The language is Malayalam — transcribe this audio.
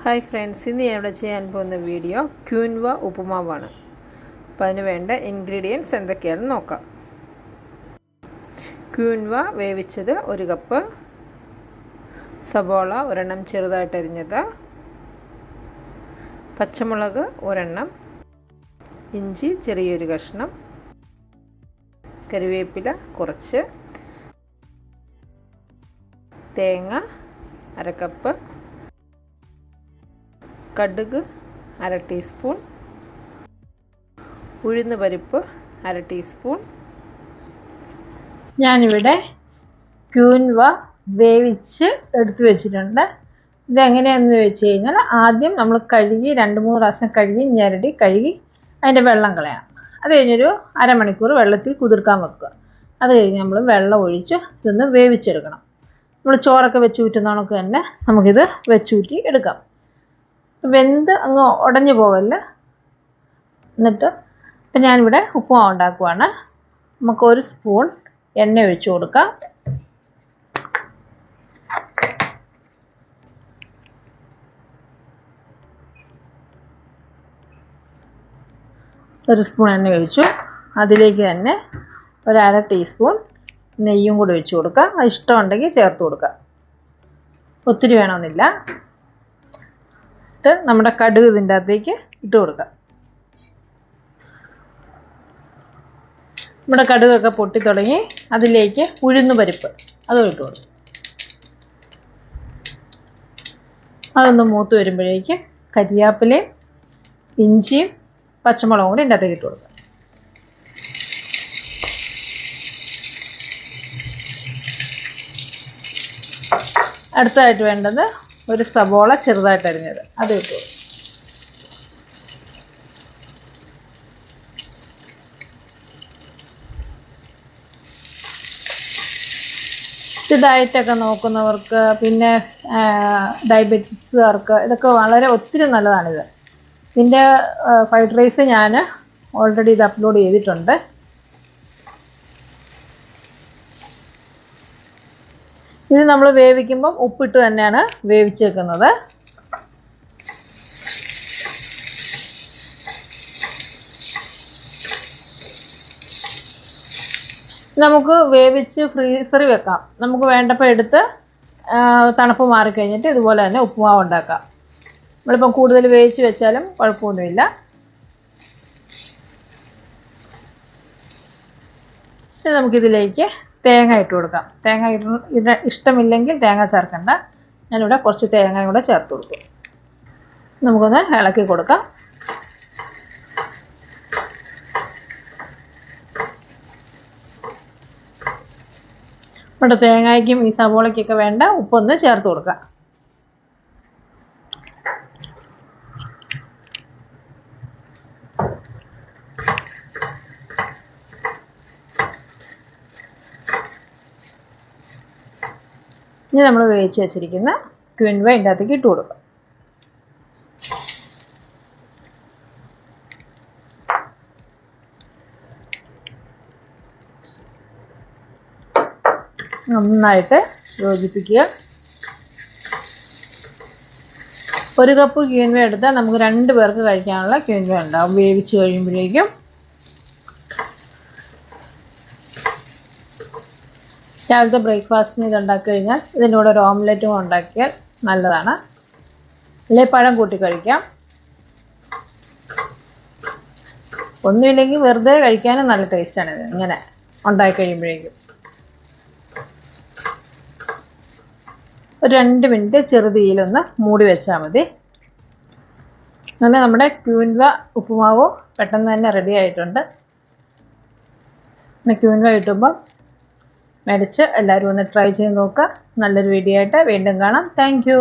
ഹായ് ഫ്രണ്ട്സ്, ഇന്ന് ഞാൻ ഇവിടെ ചെയ്യാൻ പോകുന്ന വീഡിയോ ക്യൂൻവ ഉപ്പുമാവാണ്. അപ്പോൾ അതിന് വേണ്ട ഇൻഗ്രീഡിയൻസ് എന്തൊക്കെയാണെന്ന് നോക്കാം. ക്യൂൻവ വേവിച്ചത് 1 കപ്പ്, സബോള ഒരെണ്ണം ചെറുതായിട്ട് അരിഞ്ഞത്, പച്ചമുളക് ഒരെണ്ണം, ഇഞ്ചി ചെറിയൊരു കഷ്ണം, കറിവേപ്പില കുറച്ച്, തേങ്ങ 1/2 കപ്പ്, കടുക് 1/2 ടീസ്പൂൺ, ഉഴുന്ന് പരിപ്പ് 1/2 ടീസ്പൂൺ. ഞാനിവിടെ ക്യൂൻവ വേവിച്ച് എടുത്തു വെച്ചിട്ടുണ്ട്. ഇതെങ്ങനെയാണെന്ന് വെച്ച് കഴിഞ്ഞാൽ ആദ്യം നമ്മൾ കഴുകി 2-3 പ്രാവശ്യം കഴുകി അതിൻ്റെ വെള്ളം കളയണം. അത് കഴിഞ്ഞൊരു അരമണിക്കൂർ വെള്ളത്തിൽ കുതിർക്കാൻ വെക്കുക. അത് കഴിഞ്ഞ് നമ്മൾ വെള്ളം ഒഴിച്ച് ഇതൊന്ന് വേവിച്ചെടുക്കണം. നമ്മൾ ചോറൊക്കെ വെച്ച് ഊറ്റുന്ന കണക്ക് തന്നെ നമുക്കിത് വെച്ചൂറ്റി എടുക്കാം. വെന്ത് അങ്ങ് ഉടഞ്ഞു പോകല്ല. എന്നിട്ട് ഇപ്പം ഞാനിവിടെ ഉപ്പുമാവ് ഉണ്ടാക്കുവാണ്. നമുക്ക് 1 സ്പൂൺ എണ്ണ ഒഴിച്ചു കൊടുക്കാം. ഒരു സ്പൂൺ എണ്ണ ഒഴിച്ചു. അതിലേക്ക് തന്നെ 1/2 ടീസ്പൂൺ നെയ്യും കൂടി ഒഴിച്ചു കൊടുക്കാം. അത് ഇഷ്ടമുണ്ടെങ്കിൽ ചേർത്ത് കൊടുക്കാം, ഒത്തിരി വേണമെന്നില്ല. നമ്മുടെ കടുക് ഇതിൻ്റെ അകത്തേക്ക് ഇട്ട് കൊടുക്കാം. നമ്മുടെ കടുകൊക്കെ പൊട്ടി തുടങ്ങി. അതിലേക്ക് ഉഴുന്ന് പരിപ്പ് അതും ഇട്ട് കൊടുക്കും. അതൊന്ന് മൂത്ത് വരുമ്പോഴേക്കും കരിയാപ്പിലയും ഇഞ്ചിയും പച്ചമുളകും കൂടി ഇതിൻ്റെ അകത്തേക്ക് ഇട്ട് കൊടുക്കാം. അടുത്തതായിട്ട് വേണ്ടത് 1 സബോള ചെറുതായിട്ട് അരിഞ്ഞത്, അത് ഇട്ട് കൊടുക്കും. ഡയറ്റൊക്കെ നോക്കുന്നവർക്ക്, പിന്നെ ഡയബറ്റീസുകാർക്ക് ഇതൊക്കെ വളരെ ഒത്തിരി നല്ലതാണിത്. ഇതിൻ്റെ ഫ്രൈഡ് റൈസ് ഞാൻ ഓൾറെഡി ഇത് അപ്ലോഡ് ചെയ്തിട്ടുണ്ട്. ഇത് നമ്മൾ വേവിക്കുമ്പം ഉപ്പിട്ട് തന്നെയാണ് വേവിച്ചേക്കുന്നത്. നമുക്ക് വേവിച്ച് ഫ്രീസറിൽ വെക്കാം. നമുക്ക് വേണ്ടപ്പോൾ എടുത്ത് തണുപ്പ് മാറിക്കഴിഞ്ഞിട്ട് ഇതുപോലെ തന്നെ ഉപ്പുമാവ് ഉണ്ടാക്കാം. നമ്മളിപ്പം കൂടുതൽ വേവിച്ച് വെച്ചാലും കുഴപ്പമൊന്നുമില്ല. ഇനി നമുക്കിതിലേക്ക് തേങ്ങ ഇട്ട് കൊടുക്കാം. തേങ്ങ ഇഷ്ടമില്ലെങ്കിൽ തേങ്ങ ചേർക്കണ്ട. ഞാനിവിടെ കുറച്ച് തേങ്ങ കൂടെ ചേർത്ത് കൊടുക്കും. നമുക്കൊന്ന് ഇളക്കി കൊടുക്കാം. ഇവിടെ തേങ്ങയ്ക്കും ഈ സവോളയ്ക്കൊക്കെ വേണ്ട ഉപ്പൊന്ന് ചേർത്ത് കൊടുക്കാം. ഇനി നമ്മൾ വേവിച്ച് വെച്ചിരിക്കുന്ന ക്യൂൻവ ഇതിൻ്റെ അകത്തേക്ക് ഇട്ട് കൊടുക്കാം. നന്നായിട്ട് യോജിപ്പിക്കുക. 1 കപ്പ് ക്യൂൻവ എടുത്താൽ നമുക്ക് 2 പേർക്ക് കഴിക്കാനുള്ള ക്യൂൻവ ഉണ്ടാവും വേവിച്ച് കഴിയുമ്പോഴേക്കും. രാവിലത്തെ ബ്രേക്ക്ഫാസ്റ്റിന് ഇത് ഉണ്ടാക്കി കഴിഞ്ഞാൽ ഇതിൻ്റെ കൂടെ ഒരു ഓംലെറ്റും ഉണ്ടാക്കിയാൽ നല്ലതാണ്. അല്ലെങ്കിൽ പഴം കൂട്ടി കഴിക്കാം. ഒന്നുമില്ലെങ്കിൽ വെറുതെ കഴിക്കാനും നല്ല ടേസ്റ്റാണിത് ഇങ്ങനെ ഉണ്ടാക്കി കഴിയുമ്പോഴേക്കും. ഒരു 2 മിനിറ്റ് ചെറുതീയിലൊന്ന് മൂടി വെച്ചാൽ മതി. അങ്ങനെ നമ്മുടെ ക്യൂൻവ ഉപ്പുമാവ് പെട്ടെന്ന് തന്നെ റെഡി ആയിട്ടുണ്ട്. പിന്നെ ക്യൂൻവ കിട്ടുമ്പോൾ മേടിച്ച് എല്ലാവരും ഒന്ന് ട്രൈ ചെയ്ത് നോക്കുക. നല്ലൊരു വീഡിയോ ആയിട്ട് വീണ്ടും കാണാം. Thank you.